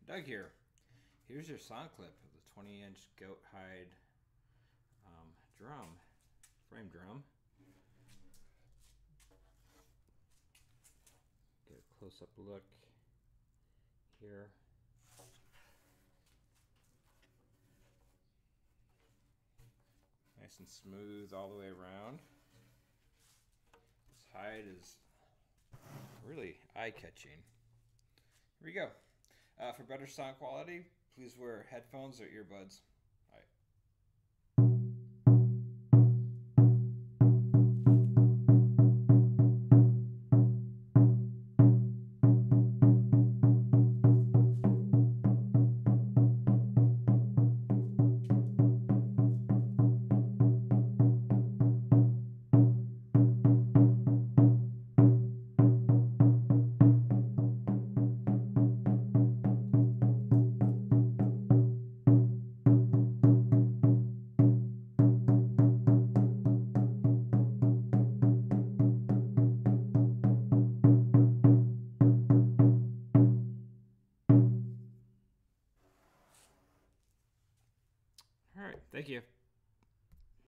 Doug here. Here's your sound clip of the 20-inch goat hide frame drum. Get a close-up look here. Nice and smooth all the way around. This hide is really eye-catching. Here we go. For better sound quality, please wear headphones or earbuds. All right. All right, thank you.